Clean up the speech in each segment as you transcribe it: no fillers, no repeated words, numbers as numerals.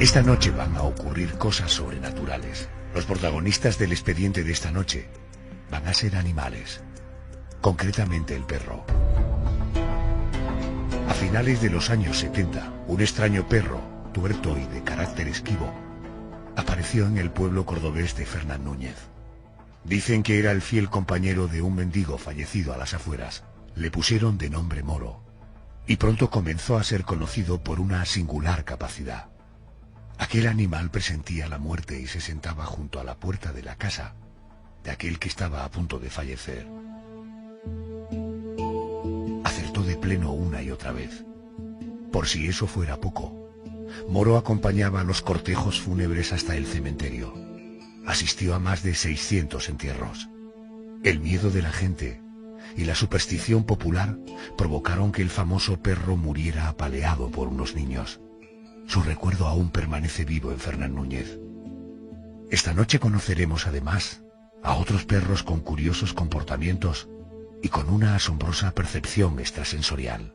Esta noche van a ocurrir cosas sobrenaturales. Los protagonistas del expediente de esta noche van a ser animales, concretamente el perro. A finales de los años 70, un extraño perro, tuerto y de carácter esquivo, apareció en el pueblo cordobés de Fernán Núñez. Dicen que era el fiel compañero de un mendigo fallecido a las afueras. Le pusieron de nombre Moro, y pronto comenzó a ser conocido por una singular capacidad. Aquel animal presentía la muerte y se sentaba junto a la puerta de la casa de aquel que estaba a punto de fallecer. Acertó de pleno una y otra vez. Por si eso fuera poco, Moro acompañaba los cortejos fúnebres hasta el cementerio. Asistió a más de 600 entierros. El miedo de la gente y la superstición popular provocaron que el famoso perro muriera apaleado por unos niños. Su recuerdo aún permanece vivo en Fernán Núñez. Esta noche conoceremos además a otros perros con curiosos comportamientos y con una asombrosa percepción extrasensorial.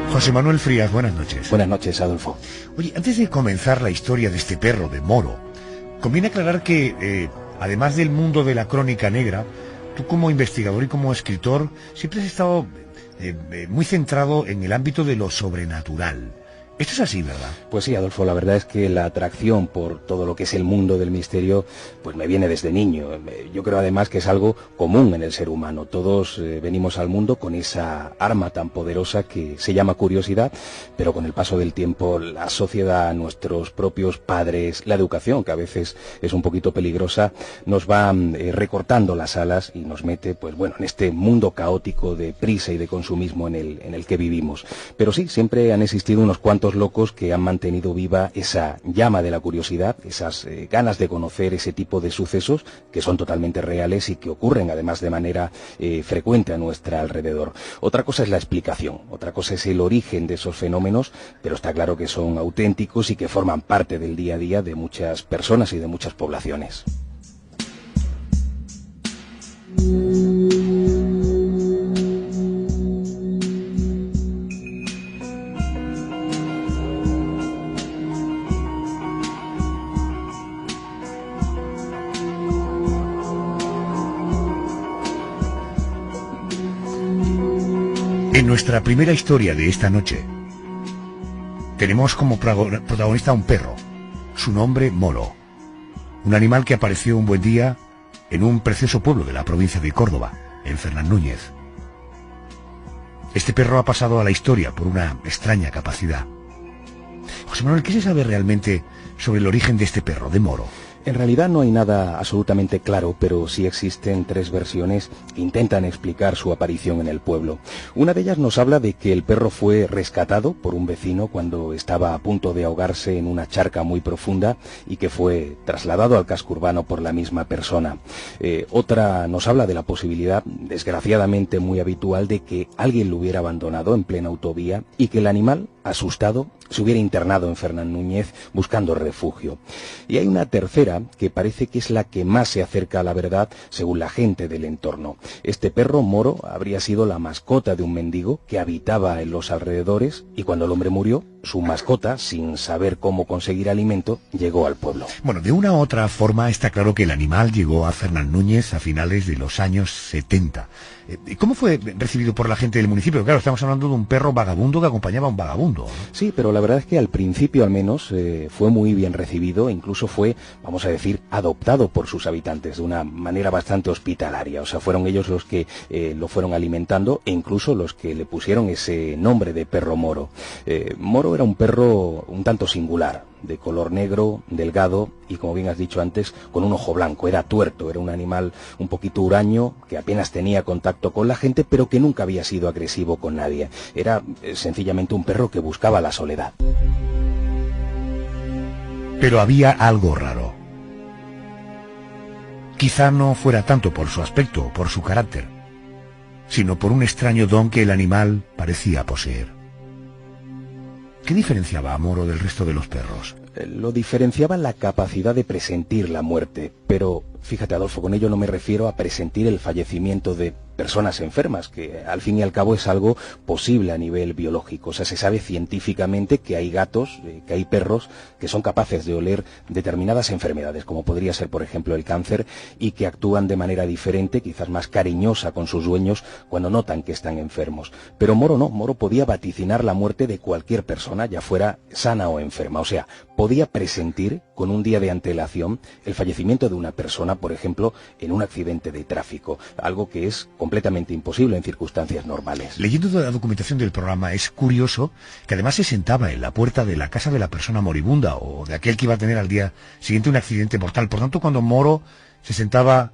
José Manuel Frías, buenas noches. Buenas noches, Adolfo. Oye, antes de comenzar la historia de este perro, de Moro, conviene aclarar que, además del mundo de la crónica negra, tú como investigador y como escritor siempre has estado muy centrado en el ámbito de lo sobrenatural. Esto es así, ¿verdad? Pues sí, Adolfo, la verdad es que la atracción por todo lo que es el mundo del misterio, pues me viene desde niño. Yo creo además que es algo común en el ser humano. Todos venimos al mundo con esa arma tan poderosa que se llama curiosidad, pero con el paso del tiempo, la sociedad, nuestros propios padres, la educación, que a veces es un poquito peligrosa, nos va recortando las alas y nos mete, pues bueno, en este mundo caótico de prisa y de consumismo en el que vivimos. Pero sí, siempre han existido unos cuantos locos que han mantenido viva esa llama de la curiosidad, esas ganas de conocer ese tipo de sucesos que son totalmente reales y que ocurren además de manera frecuente a nuestro alrededor. Otra cosa es la explicación, otra cosa es el origen de esos fenómenos, pero está claro que son auténticos y que forman parte del día a día de muchas personas y de muchas poblaciones. En nuestra primera historia de esta noche, tenemos como protagonista a un perro, su nombre Moro, un animal que apareció un buen día en un precioso pueblo de la provincia de Córdoba, en Fernán Núñez. Este perro ha pasado a la historia por una extraña capacidad. José Manuel, ¿qué se sabe realmente sobre el origen de este perro, de Moro? En realidad no hay nada absolutamente claro, pero sí existen tres versiones que intentan explicar su aparición en el pueblo. Una de ellas nos habla de que el perro fue rescatado por un vecino cuando estaba a punto de ahogarse en una charca muy profunda y que fue trasladado al casco urbano por la misma persona. Otra nos habla de la posibilidad, desgraciadamente muy habitual, de que alguien lo hubiera abandonado en plena autovía y que el animal, asustado, se hubiera internado en Fernán Núñez buscando refugio. Y hay una tercera que parece que es la que más se acerca a la verdad según la gente del entorno. Este perro Moro habría sido la mascota de un mendigo que habitaba en los alrededores y cuando el hombre murió, su mascota, sin saber cómo conseguir alimento, llegó al pueblo. Bueno, de una u otra forma está claro que el animal llegó a Fernán Núñez a finales de los años 70. ¿Cómo fue recibido por la gente del municipio? Claro, estamos hablando de un perro vagabundo que acompañaba a un vagabundo, ¿no? Sí, pero la verdad es que al principio al menos fue muy bien recibido, incluso fue, vamos a decir, adoptado por sus habitantes de una manera bastante hospitalaria. O sea, fueron ellos los que lo fueron alimentando e incluso los que le pusieron ese nombre de perro Moro. Moro era un perro un tanto singular, de color negro, delgado y, como bien has dicho antes, con un ojo blanco. Era tuerto, era un animal un poquito huraño, que apenas tenía contacto con la gente, pero que nunca había sido agresivo con nadie. Era sencillamente un perro que buscaba la soledad. Pero había algo raro. Quizá no fuera tanto por su aspecto o por su carácter, sino por un extraño don que el animal parecía poseer. ¿Qué diferenciaba a Moro del resto de los perros? Lo diferenciaba la capacidad de presentir la muerte, pero fíjate, Adolfo, con ello no me refiero a presentir el fallecimiento de personas enfermas, que al fin y al cabo es algo posible a nivel biológico. O sea, se sabe científicamente que hay gatos, que hay perros que son capaces de oler determinadas enfermedades, como podría ser, por ejemplo, el cáncer, y que actúan de manera diferente, quizás más cariñosa con sus dueños cuando notan que están enfermos. Pero Moro no, Moro podía vaticinar la muerte de cualquier persona, ya fuera sana o enferma. O sea, podía presentir con un día de antelación el fallecimiento de una persona, por ejemplo, en un accidente de tráfico, algo que es completamente imposible en circunstancias normales. Leyendo toda la documentación del programa es curioso que además se sentaba en la puerta de la casa de la persona moribunda o de aquel que iba a tener al día siguiente un accidente mortal. Por tanto, cuando Moro se sentaba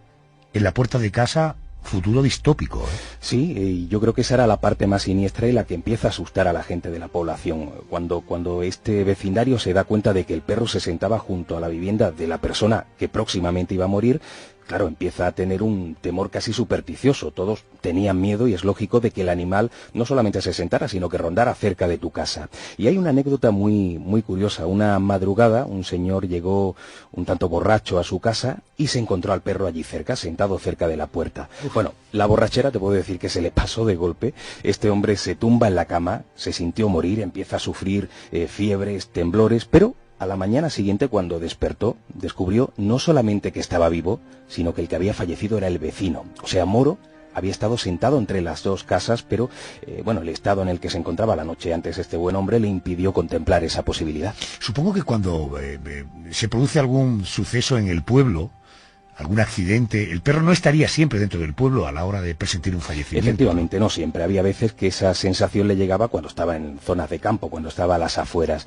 en la puerta de casa, futuro distópico, ¿eh? Sí, y yo creo que esa era la parte más siniestra y la que empieza a asustar a la gente de la población. Cuando este vecindario se da cuenta de que el perro se sentaba junto a la vivienda de la persona que próximamente iba a morir, claro, empieza a tener un temor casi supersticioso. Todos tenían miedo y es lógico de que el animal no solamente se sentara, sino que rondara cerca de tu casa. Y hay una anécdota muy curiosa. Una madrugada, un señor llegó un tanto borracho a su casa y se encontró al perro allí cerca, sentado cerca de la puerta. Bueno, la borrachera te puedo decir que se le pasó de golpe. Este hombre se tumba en la cama, se sintió morir, empieza a sufrir fiebres, temblores, pero a la mañana siguiente, cuando despertó, descubrió no solamente que estaba vivo, sino que el que había fallecido era el vecino. O sea, Moro había estado sentado entre las dos casas, pero el estado en el que se encontraba la noche antes este buen hombre le impidió contemplar esa posibilidad. Supongo que cuando se produce algún suceso en el pueblo, algún accidente, el perro no estaría siempre dentro del pueblo a la hora de presentir un fallecimiento. Efectivamente, no siempre. Había veces que esa sensación le llegaba cuando estaba en zonas de campo, cuando estaba a las afueras.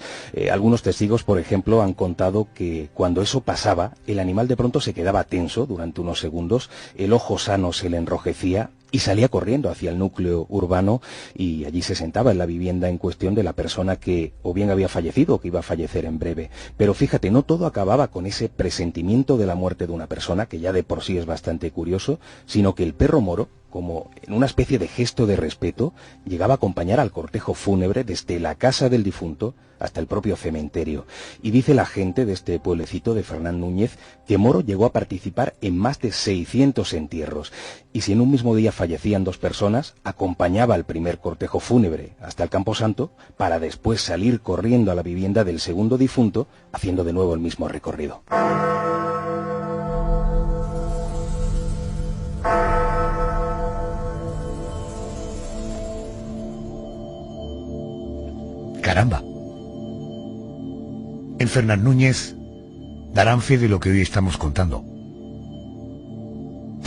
Algunos testigos, por ejemplo, han contado que cuando eso pasaba, el animal de pronto se quedaba tenso durante unos segundos, el ojo sano se le enrojecía y salía corriendo hacia el núcleo urbano y allí se sentaba en la vivienda en cuestión de la persona que o bien había fallecido o que iba a fallecer en breve. Pero fíjate, no todo acababa con ese presentimiento de la muerte de una persona, que ya de por sí es bastante curioso, sino que el perro Moro, como en una especie de gesto de respeto, llegaba a acompañar al cortejo fúnebre desde la casa del difunto hasta el propio cementerio. Y dice la gente de este pueblecito de Fernán Núñez que Moro llegó a participar en más de 600 entierros. Y si en un mismo día fallecían 2 personas, acompañaba al primer cortejo fúnebre hasta el camposanto para después salir corriendo a la vivienda del segundo difunto, haciendo de nuevo el mismo recorrido. Caramba. En Fernán Núñez darán fe de lo que hoy estamos contando.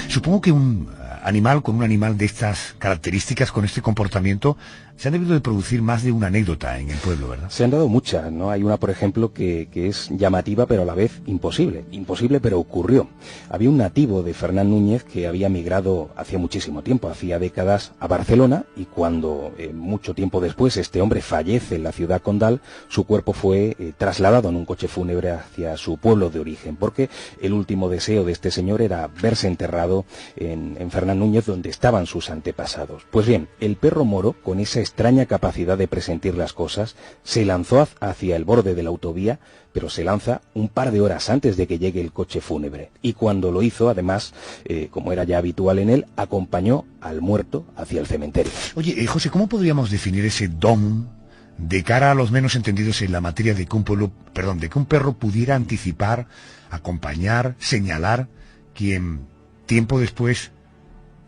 Supongo que un animal con un animal de estas características, con este comportamiento, se han debido de producir más de una anécdota en el pueblo, ¿verdad? Se han dado muchas, ¿no? Hay una, por ejemplo, que es llamativa, pero a la vez imposible. Imposible, pero ocurrió. Había un nativo de Fernán Núñez que había migrado hacía muchísimo tiempo, hacía décadas, a Barcelona, y cuando, mucho tiempo después, este hombre fallece en la ciudad condal, su cuerpo fue trasladado en un coche fúnebre hacia su pueblo de origen, porque el último deseo de este señor era verse enterrado en Fernán Núñez, donde estaban sus antepasados. Pues bien, el perro Moro, con esa extraña capacidad de presentir las cosas, se lanzó hacia el borde de la autovía, pero se lanza un par de horas antes de que llegue el coche fúnebre. Y cuando lo hizo, además, como era ya habitual en él, acompañó al muerto hacia el cementerio. Oye, José, ¿cómo podríamos definir ese don de cara a los menos entendidos en la materia de que un perro pudiera anticipar, acompañar, señalar quien tiempo después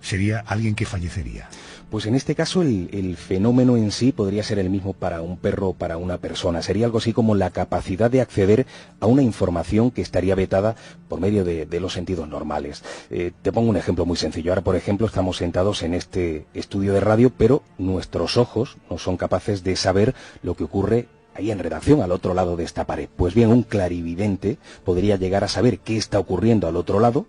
sería alguien que fallecería? Pues en este caso el fenómeno en sí podría ser el mismo para un perro o para una persona. Sería algo así como la capacidad de acceder a una información que estaría vetada por medio de los sentidos normales. Te pongo un ejemplo muy sencillo. Ahora, por ejemplo, estamos sentados en este estudio de radio, pero nuestros ojos no son capaces de saber lo que ocurre ahí en redacción, al otro lado de esta pared. Pues bien, un clarividente podría llegar a saber qué está ocurriendo al otro lado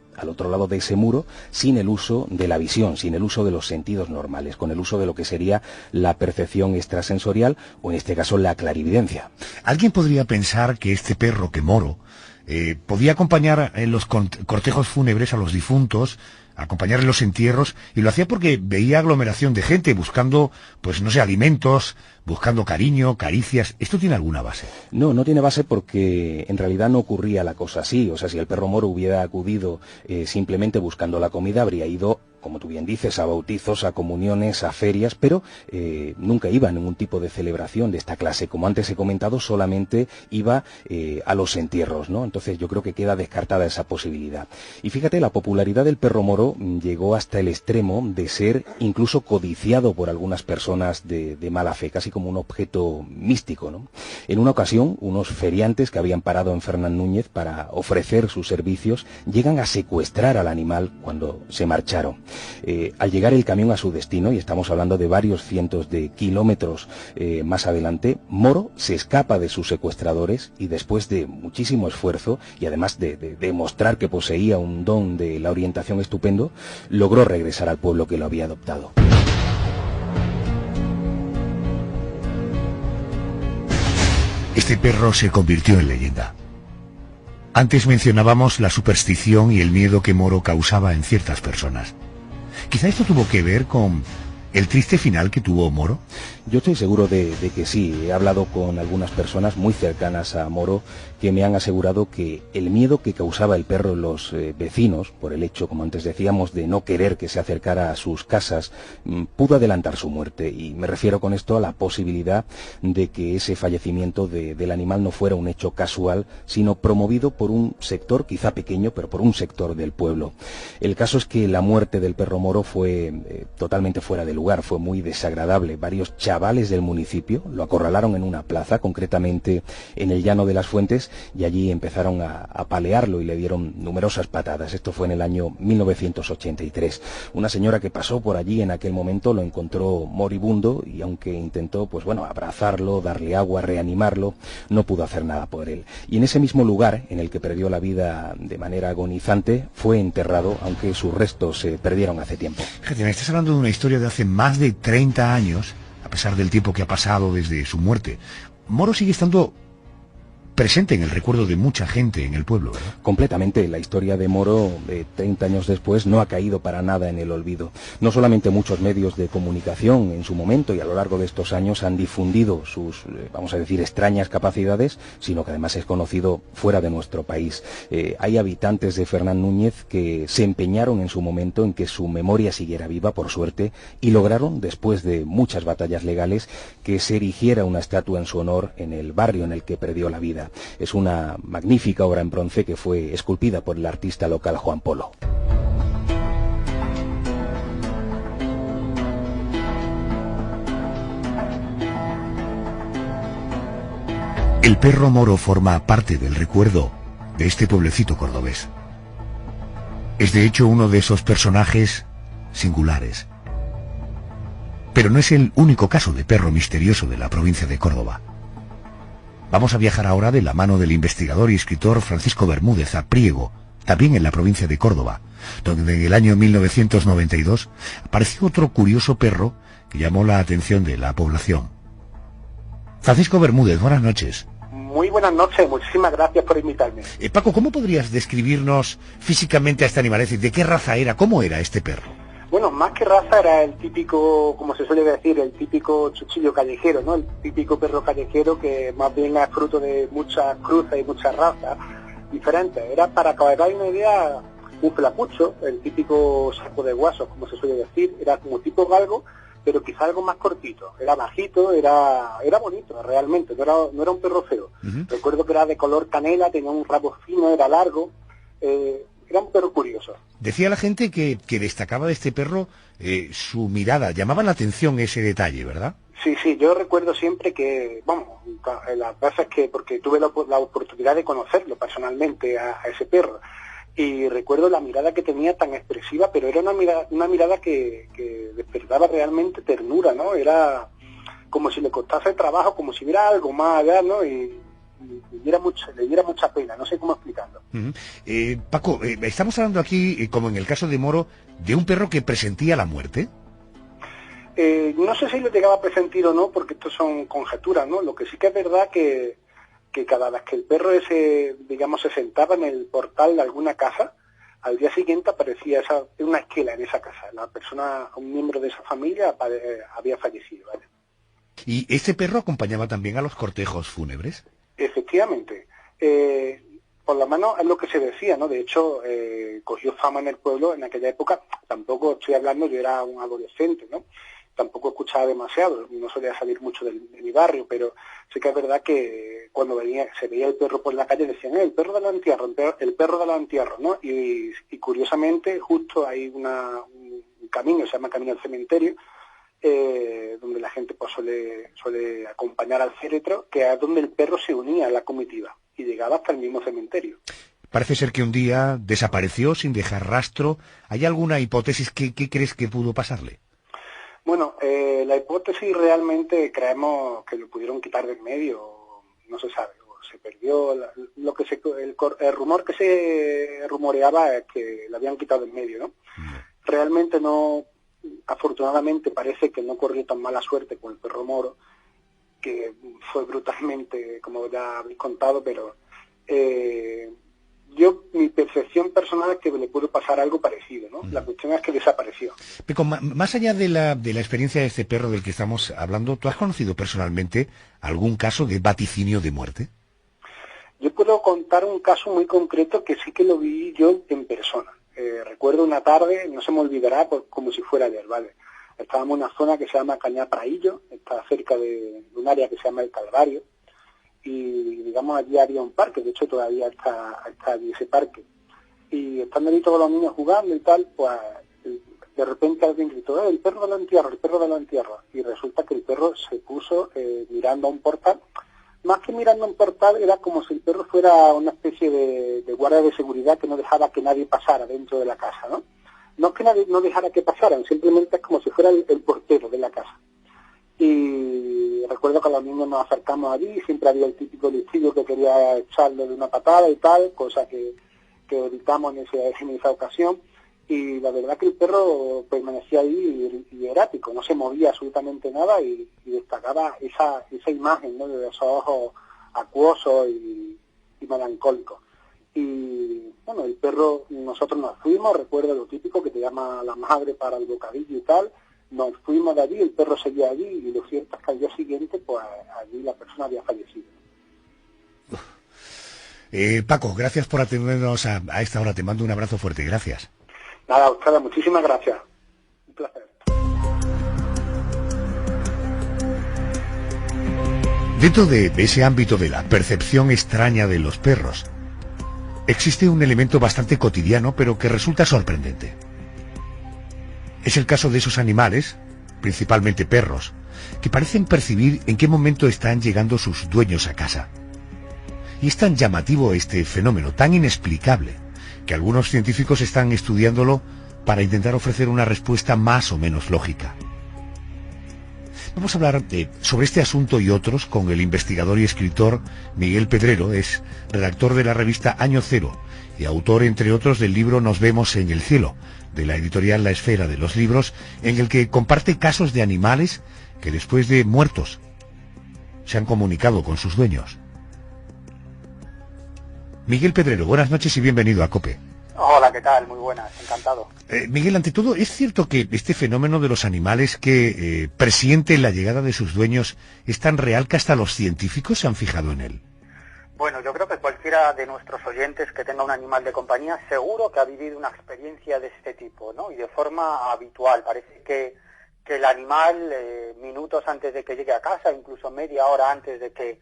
de ese muro, sin el uso de la visión, sin el uso de los sentidos normales, con el uso de lo que sería la percepción extrasensorial, o en este caso la clarividencia. Alguien podría pensar que este perro, que Moro, podía acompañar en los cortejos fúnebres a los difuntos, acompañar en los entierros, y lo hacía porque veía aglomeración de gente buscando, pues no sé, alimentos, buscando cariño, caricias. ¿Esto tiene alguna base? No, no tiene base porque en realidad no ocurría la cosa así. O sea, si el perro moro hubiera acudido simplemente buscando la comida, habría ido, como tú bien dices, a bautizos, a comuniones, a ferias, pero nunca iba a ningún tipo de celebración de esta clase. Como antes he comentado, solamente iba a los entierros, ¿no? Entonces yo creo que queda descartada esa posibilidad. Y fíjate, la popularidad del perro moro llegó hasta el extremo de ser incluso codiciado por algunas personas de mala fe, casi como un objeto místico, ¿no? En una ocasión, unos feriantes que habían parado en Fernán Núñez para ofrecer sus servicios llegan a secuestrar al animal cuando se marcharon. Al llegar el camión a su destino, y estamos hablando de varios cientos de kilómetros más adelante, Moro se escapa de sus secuestradores y después de muchísimo esfuerzo y además de demostrar que poseía un don de la orientación estupendo, logró regresar al pueblo que lo había adoptado. Este perro se convirtió en leyenda. Antes mencionábamos la superstición y el miedo que Moro causaba en ciertas personas. Quizá esto tuvo que ver con el triste final que tuvo Moro. Yo estoy seguro de que sí. He hablado con algunas personas muy cercanas a Moro que me han asegurado que el miedo que causaba el perro en los vecinos, por el hecho, como antes decíamos, de no querer que se acercara a sus casas, pudo adelantar su muerte. Y me refiero con esto a la posibilidad de que ese fallecimiento del animal no fuera un hecho casual, sino promovido por un sector, quizá pequeño, pero por un sector del pueblo. El caso es que la muerte del perro Moro fue totalmente fuera de lugar, fue muy desagradable. Varios chavales del municipio lo acorralaron en una plaza, concretamente en el Llano de las Fuentes, y allí empezaron a apalearlo y le dieron numerosas patadas. Esto fue en el año 1983. Una señora que pasó por allí en aquel momento lo encontró moribundo y aunque intentó, pues bueno, abrazarlo, darle agua, reanimarlo, no pudo hacer nada por él. Y en ese mismo lugar en el que perdió la vida de manera agonizante, fue enterrado, aunque sus restos se perdieron hace tiempo. Fíjate, me estás hablando de una historia de hace más de 30 años, a pesar del tiempo que ha pasado desde su muerte. Moro sigue estando presente en el recuerdo de mucha gente en el pueblo, ¿verdad? Completamente. La historia de Moro, 30 años después, no ha caído para nada en el olvido. No solamente muchos medios de comunicación en su momento y a lo largo de estos años han difundido sus, vamos a decir, extrañas capacidades, sino que además es conocido fuera de nuestro país. Hay habitantes de Fernán Núñez que se empeñaron en su momento en que su memoria siguiera viva, por suerte, y lograron, después de muchas batallas legales, que se erigiera una estatua en su honor en el barrio en el que perdió la vida. Es una magnífica obra en bronce que fue esculpida por el artista local Juan Polo. El perro Moro forma parte del recuerdo de este pueblecito cordobés. Es de hecho uno de esos personajes singulares. Pero no es el único caso de perro misterioso de la provincia de Córdoba. Vamos a viajar ahora de la mano del investigador y escritor Francisco Bermúdez a Priego, también en la provincia de Córdoba, donde en el año 1992 apareció otro curioso perro que llamó la atención de la población. Francisco Bermúdez, buenas noches. Muy buenas noches, muchísimas gracias por invitarme. Paco, ¿cómo podrías describirnos físicamente a este animal? Es decir, ¿de qué raza era? ¿Cómo era este perro? Bueno, más que raza era el típico, como se suele decir, el típico chuchillo callejero, ¿no? El típico perro callejero que más bien es fruto de muchas cruces y muchas razas diferentes. Era, para que os hagáis una idea, un flacucho, el típico saco de guasos, como se suele decir. Era como tipo galgo, pero quizá algo más cortito. Era bajito, era bonito realmente, no era un perro feo. Recuerdo que era de color canela, tenía un rabo fino, era largo. Era un perro curioso. Decía la gente que destacaba de este perro su mirada, llamaba la atención ese detalle, ¿verdad? Sí, yo recuerdo siempre que, vamos, las veces que, porque tuve la oportunidad de conocerlo personalmente a ese perro, y recuerdo la mirada que tenía tan expresiva, pero era una mirada que despertaba realmente ternura, ¿no? Era como si le costase trabajo, como si hubiera algo más allá, ¿no? Y le diera mucha pena, no sé cómo explicarlo. Paco, estamos hablando aquí, como en el caso de Moro, de un perro que presentía la muerte. No sé si lo llegaba a presentir o no, porque esto son conjeturas, ¿no? Lo que sí que es verdad que que cada vez que el perro ese, digamos, se sentaba en el portal de alguna casa, al día siguiente aparecía una esquela en esa casa. La persona, un miembro de esa familia había fallecido, ¿vale? ¿Y este perro acompañaba también a los cortejos fúnebres? Efectivamente. Por lo menos es lo que se decía, ¿no? De hecho, cogió fama en el pueblo en aquella época. Tampoco estoy hablando, yo era un adolescente, ¿no? Tampoco escuchaba demasiado, no solía salir mucho de mi barrio, pero sí que es verdad que cuando se veía el perro por la calle decían, el perro de los entierros, el perro de los entierros, ¿no? Y curiosamente, justo hay un camino, se llama Camino al Cementerio, donde la gente pues suele acompañar al féretro, que es donde el perro se unía a la comitiva y llegaba hasta el mismo cementerio. Parece ser que un día desapareció sin dejar rastro. ¿Hay alguna hipótesis? ¿Qué crees que pudo pasarle? Bueno, la hipótesis realmente creemos que lo pudieron quitar del medio, no se sabe, o se perdió. El rumor que se rumoreaba es que lo habían quitado del medio, ¿no? Realmente no. Afortunadamente parece que no corrió tan mala suerte con el perro Moro, que fue brutalmente, como ya habéis contado, pero mi percepción personal es que le pudo pasar algo parecido, ¿no? La cuestión es que desapareció. Pero más allá de la experiencia de este perro del que estamos hablando, ¿tú has conocido personalmente algún caso de vaticinio de muerte? Yo puedo contar un caso muy concreto que sí que lo vi yo en persona. Recuerdo una tarde, no se me olvidará, como si fuera ayer, ¿vale? Estábamos en una zona que se llama Cañapraillo, está cerca de un área que se llama El Calvario, y digamos allí había un parque, de hecho todavía está allí ese parque. Y estando allí todos los niños jugando y tal, pues de repente alguien gritó, el perro de los entierros, el perro de los entierros. Y resulta que el perro se puso mirando a un portal. Más que mirando a un portal, era como si el perro fuera una especie de guardia de seguridad que no dejaba que nadie pasara dentro de la casa, ¿no? No es que nadie no dejara que pasaran, simplemente es como si fuera el portero de la casa. Y recuerdo que los niños nos acercamos allí, siempre había el típico listillo que quería echarle de una patada y tal, cosa que evitamos en esa ocasión. Y la verdad que el perro permanecía ahí y erático, no se movía absolutamente nada y destacaba esa imagen, ¿no? De esos ojos acuosos y melancólicos. Y bueno, el perro, nosotros nos fuimos, recuerdo lo típico que te llama la madre para el bocadillo y tal, nos fuimos de allí, el perro seguía allí y lo cierto es que al día siguiente pues allí la persona había fallecido. Paco, gracias por atendernos a esta hora, te mando un abrazo fuerte, gracias. Nada, Australia, muchísimas gracias. Un placer. Dentro de ese ámbito de la percepción extraña de los perros, existe un elemento bastante cotidiano, pero que resulta sorprendente. Es el caso de esos animales, principalmente perros, que parecen percibir en qué momento están llegando sus dueños a casa. Y es tan llamativo este fenómeno, tan inexplicable, que algunos científicos están estudiándolo para intentar ofrecer una respuesta más o menos lógica. Vamos a hablar sobre este asunto y otros con el investigador y escritor Miguel Pedrero, es redactor de la revista Año Cero y autor, entre otros, del libro Nos vemos en el cielo, de la editorial La Esfera de los Libros, en el que comparte casos de animales que después de muertos se han comunicado con sus dueños. Miguel Pedrero, buenas noches y bienvenido a COPE. Hola, ¿qué tal? Muy buenas, encantado. Miguel, ante todo, ¿es cierto que este fenómeno de los animales que presienten la llegada de sus dueños es tan real que hasta los científicos se han fijado en él? Bueno, yo creo que cualquiera de nuestros oyentes que tenga un animal de compañía seguro que ha vivido una experiencia de este tipo, ¿no? Y de forma habitual. Parece que el animal, minutos antes de que llegue a casa, incluso media hora antes de que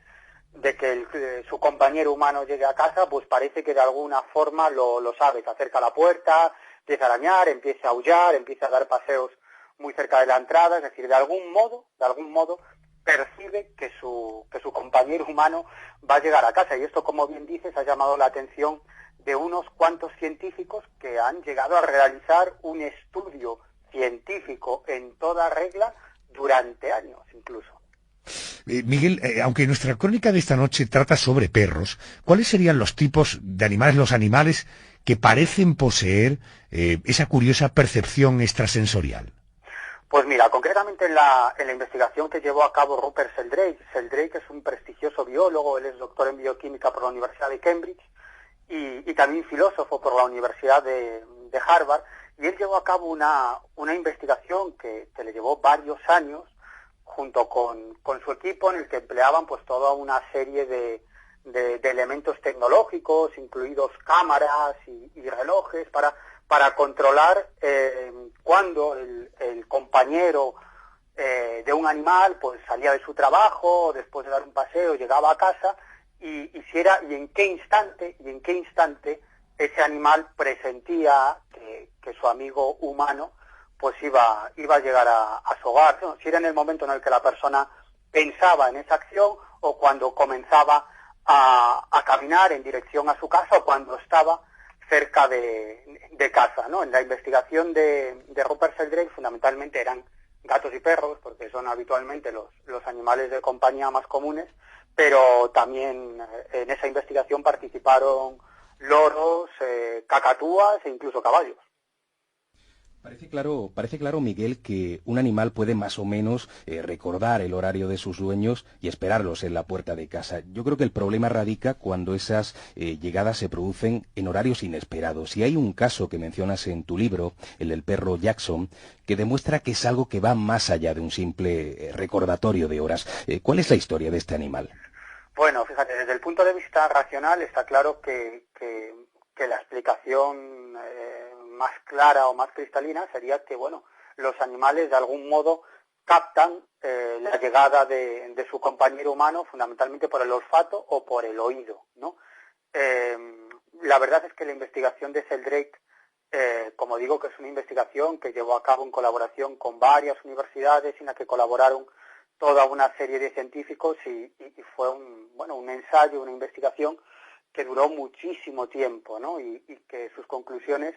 su compañero humano llegue a casa, pues parece que de alguna forma lo sabe, se acerca a la puerta, empieza a arañar, empieza a aullar, empieza a dar paseos muy cerca de la entrada, es decir, de algún modo percibe que su compañero humano va a llegar a casa. Y esto, como bien dices, ha llamado la atención de unos cuantos científicos que han llegado a realizar un estudio científico en toda regla durante años incluso. Miguel, aunque nuestra crónica de esta noche trata sobre perros, ¿cuáles serían los tipos de animales, los animales que parecen poseer esa curiosa percepción extrasensorial? Pues mira, concretamente en la investigación que llevó a cabo Rupert Sheldrake. Sheldrake es un prestigioso biólogo, él es doctor en bioquímica por la Universidad de Cambridge y también filósofo por la Universidad de Harvard, y él llevó a cabo una investigación que le llevó varios años junto con su equipo, en el que empleaban pues toda una serie de elementos tecnológicos, incluidos cámaras y relojes, para controlar cuando el compañero de un animal pues salía de su trabajo, después de dar un paseo, llegaba a casa, y en qué instante ese animal presentía que su amigo humano pues iba a llegar a su hogar, ¿no? Si era en el momento en el que la persona pensaba en esa acción, o cuando comenzaba a caminar en dirección a su casa, o cuando estaba cerca de casa, ¿no? En la investigación de Rupert Sheldrake fundamentalmente eran gatos y perros, porque son habitualmente los animales de compañía más comunes, pero también en esa investigación participaron loros, cacatúas e incluso caballos. Parece claro, Miguel, que un animal puede más o menos recordar el horario de sus dueños y esperarlos en la puerta de casa. Yo creo que el problema radica cuando esas llegadas se producen en horarios inesperados. Y hay un caso que mencionas en tu libro, el del perro Jackson, que demuestra que es algo que va más allá de un simple recordatorio de horas. ¿Cuál es la historia de este animal? Bueno, fíjate, desde el punto de vista racional está claro que la explicación más clara o más cristalina sería que, bueno, los animales de algún modo captan la llegada de su compañero humano fundamentalmente por el olfato o por el oído, ¿no? La verdad es que la investigación de Sheldrake, como digo, que es una investigación que llevó a cabo en colaboración con varias universidades, en la que colaboraron toda una serie de científicos, y fue un ensayo, una investigación que duró muchísimo tiempo, ¿no? Y que sus conclusiones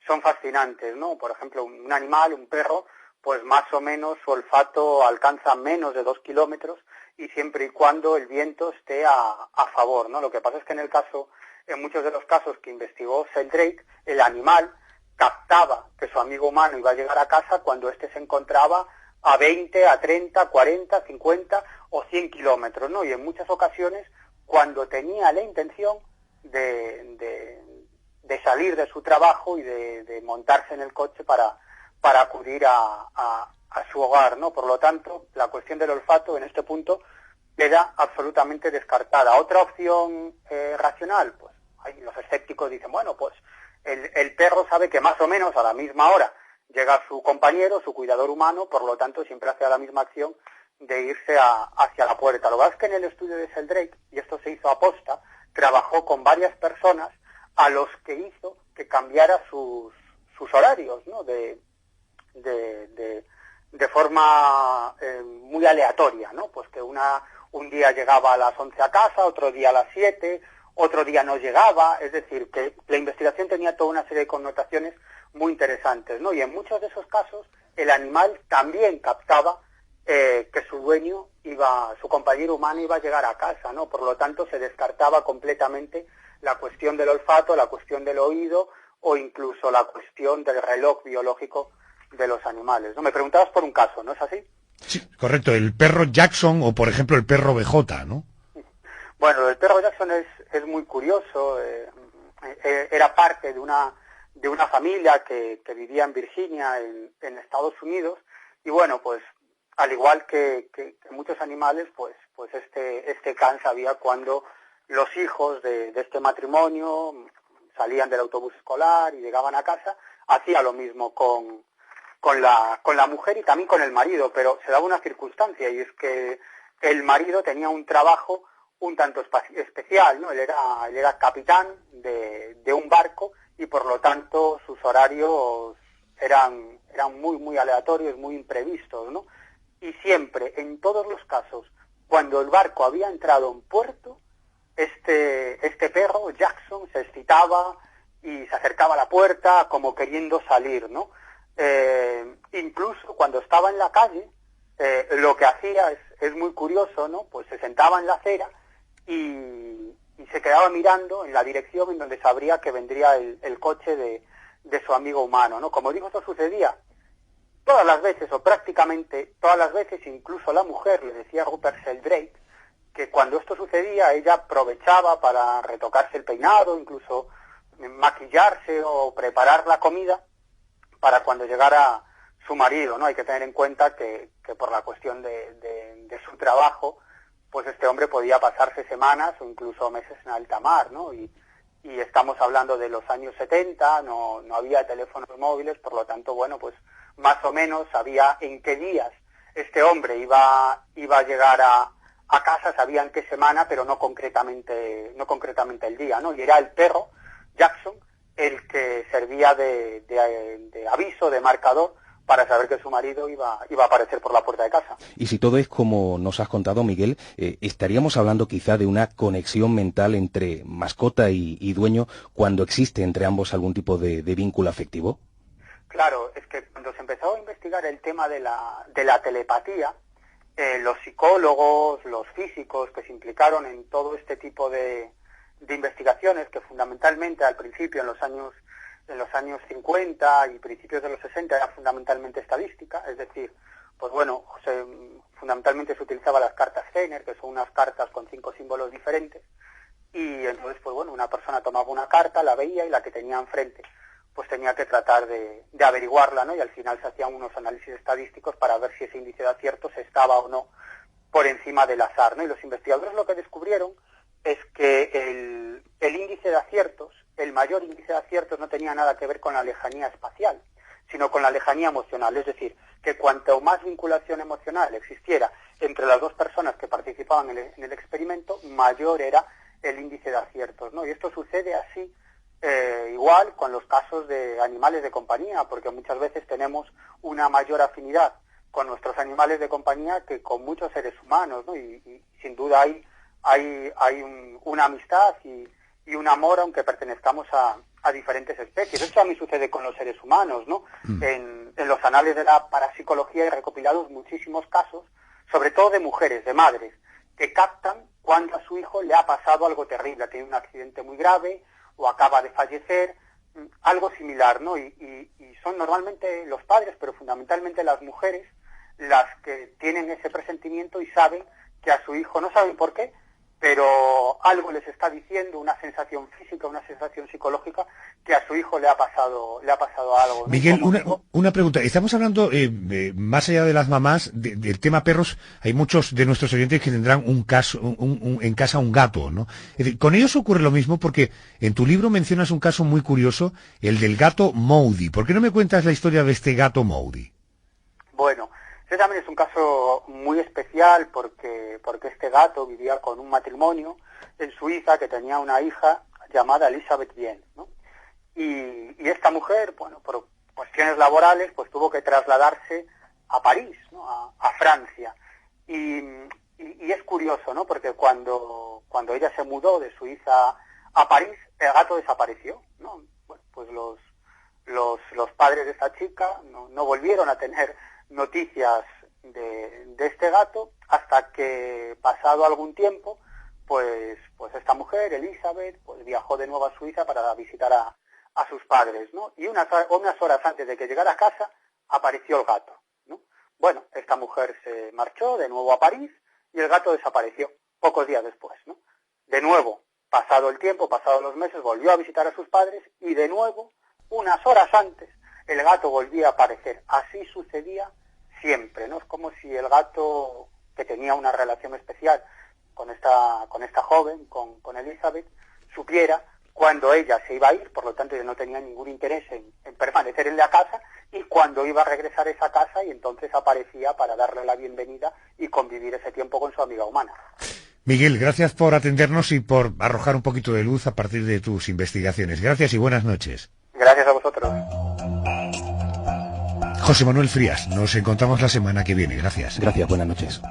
son fascinantes, ¿no? Por ejemplo, un animal, un perro, pues más o menos su olfato alcanza menos de 2 kilómetros, y siempre y cuando el viento esté a favor, ¿no? Lo que pasa es que en muchos de los casos que investigó Sheldrake, el animal captaba que su amigo humano iba a llegar a casa cuando éste se encontraba a 20, a 30, 40, 50 o 100 kilómetros, ¿no? Y en muchas ocasiones, cuando tenía la intención de salir de su trabajo y de montarse en el coche para acudir a su hogar, ¿no? Por lo tanto, la cuestión del olfato en este punto queda absolutamente descartada. Otra opción racional, pues los escépticos dicen, bueno, pues el perro sabe que más o menos a la misma hora llega su compañero, su cuidador humano, por lo tanto siempre hace la misma acción de irse hacia la puerta. Lo que pasa es que en el estudio de Sheldrake, y esto se hizo a posta, trabajó con varias personas a los que hizo que cambiara sus horarios, ¿no? De forma muy aleatoria, ¿no? Pues que un día llegaba a las 11 a casa, otro día a las 7, otro día no llegaba, es decir, que la investigación tenía toda una serie de connotaciones muy interesantes, ¿no? Y en muchos de esos casos el animal también captaba que su dueño su compañero humano iba a llegar a casa, ¿no? Por lo tanto se descartaba completamente la cuestión del olfato, la cuestión del oído o incluso la cuestión del reloj biológico de los animales, ¿no? Me preguntabas por un caso, ¿no es así? Sí, correcto, el perro Jackson o por ejemplo el perro BJ, ¿no? Bueno, el perro Jackson es muy curioso, era parte de una familia que vivía en Virginia, en Estados Unidos, y bueno, pues al igual que muchos animales, pues este can sabía cuando los hijos de este matrimonio salían del autobús escolar y llegaban a casa. Hacía lo mismo con la mujer y también con el marido, pero se daba una circunstancia, y es que el marido tenía un trabajo un tanto especial, ¿no? Él era capitán de un barco, y por lo tanto sus horarios eran muy, muy aleatorios, muy imprevistos, ¿no? Y siempre, en todos los casos, cuando el barco había entrado en puerto, este perro, Jackson, se excitaba y se acercaba a la puerta como queriendo salir, ¿no? Incluso cuando estaba en la calle, lo que hacía es muy curioso, ¿no? Pues se sentaba en la acera y se quedaba mirando en la dirección en donde sabría que vendría el coche de su amigo humano, ¿no? Como digo, esto sucedía todas las veces, o prácticamente todas las veces, incluso la mujer, le decía a Rupert Sheldrake, que cuando esto sucedía ella aprovechaba para retocarse el peinado, incluso maquillarse o preparar la comida para cuando llegara su marido, ¿no? Hay que tener en cuenta que por la cuestión de su trabajo, pues este hombre podía pasarse semanas o incluso meses en alta mar, ¿no? Y estamos hablando de los años 70, no había teléfonos móviles, por lo tanto, bueno, pues más o menos sabía en qué días este hombre iba a llegar a casa, sabía en qué semana, pero no concretamente el día, ¿no? Y era el perro, Jackson, el que servía de aviso, de marcador, para saber que su marido iba a aparecer por la puerta de casa. Y si todo es como nos has contado, Miguel, ¿estaríamos hablando quizá de una conexión mental entre mascota y dueño cuando existe entre ambos algún tipo de vínculo afectivo? Claro, es que cuando se empezó a investigar el tema de la telepatía, los psicólogos, los físicos que se implicaron en todo este tipo de investigaciones, que fundamentalmente al principio, en los años 50 y principios de los 60, era fundamentalmente estadística, es decir, pues bueno, fundamentalmente se utilizaban las cartas Zener, que son unas cartas con 5 símbolos diferentes, y entonces, pues bueno, una persona tomaba una carta, la veía, y la que tenía enfrente, pues tenía que tratar de averiguarla, ¿no? Y al final se hacían unos análisis estadísticos para ver si ese índice de aciertos estaba o no por encima del azar, ¿no? Y los investigadores lo que descubrieron es que el índice de aciertos, el mayor índice de aciertos, no tenía nada que ver con la lejanía espacial, sino con la lejanía emocional. Es decir, que cuanto más vinculación emocional existiera entre las dos personas que participaban en el experimento, mayor era el índice de aciertos, ¿no? Y esto sucede así igual con los casos de animales de compañía, porque muchas veces tenemos una mayor afinidad con nuestros animales de compañía que con muchos seres humanos, ¿no? Y sin duda hay una amistad y un amor, aunque pertenezcamos a diferentes especies. Esto a mí sucede con los seres humanos, ¿no? En los anales de la parapsicología hay recopilados muchísimos casos, sobre todo de mujeres, de madres, que captan cuando a su hijo le ha pasado algo terrible, ha tenido un accidente muy grave o acaba de fallecer, algo similar, ¿no? Y son normalmente los padres, pero fundamentalmente las mujeres, las que tienen ese presentimiento y saben que a su hijo, no saben por qué, pero algo les está diciendo, una sensación física, una sensación psicológica, que a su hijo le ha pasado algo, ¿no? Miguel, una pregunta. Estamos hablando, más allá de las mamás, del tema perros. Hay muchos de nuestros oyentes que tendrán en casa un gato, ¿no? Es decir, con ellos ocurre lo mismo, porque en tu libro mencionas un caso muy curioso, el del gato Moody. ¿Por qué no me cuentas la historia de este gato Moody? Bueno, este también es un caso muy especial porque este gato vivía con un matrimonio en Suiza que tenía una hija llamada Elizabeth Bien, ¿no? Y esta mujer, bueno, por cuestiones laborales, pues tuvo que trasladarse a París, ¿no? A Francia. Y es curioso, ¿no? Porque cuando ella se mudó de Suiza a París, el gato desapareció, ¿no? Bueno, pues los padres de esta chica no volvieron a tener noticias de este gato hasta que, pasado algún tiempo, pues esta mujer, Elizabeth, pues viajó de nuevo a Suiza para visitar a sus padres, ¿no? Y unas horas antes de que llegara a casa apareció el gato, ¿no? Bueno, esta mujer se marchó de nuevo a París y el gato desapareció pocos días después, ¿no? De nuevo, pasado el tiempo, pasados los meses, volvió a visitar a sus padres y de nuevo, unas horas antes, el gato volvía a aparecer. Así sucedía siempre, ¿no? Es como si el gato, que tenía una relación especial con esta joven, con Elizabeth, supiera cuando ella se iba a ir, por lo tanto yo no tenía ningún interés en permanecer en la casa, y cuando iba a regresar a esa casa, y entonces aparecía para darle la bienvenida y convivir ese tiempo con su amiga humana. Miguel, gracias por atendernos y por arrojar un poquito de luz a partir de tus investigaciones. Gracias y buenas noches. Gracias a vosotros. José Manuel Frías, nos encontramos la semana que viene. Gracias. Gracias, buenas noches.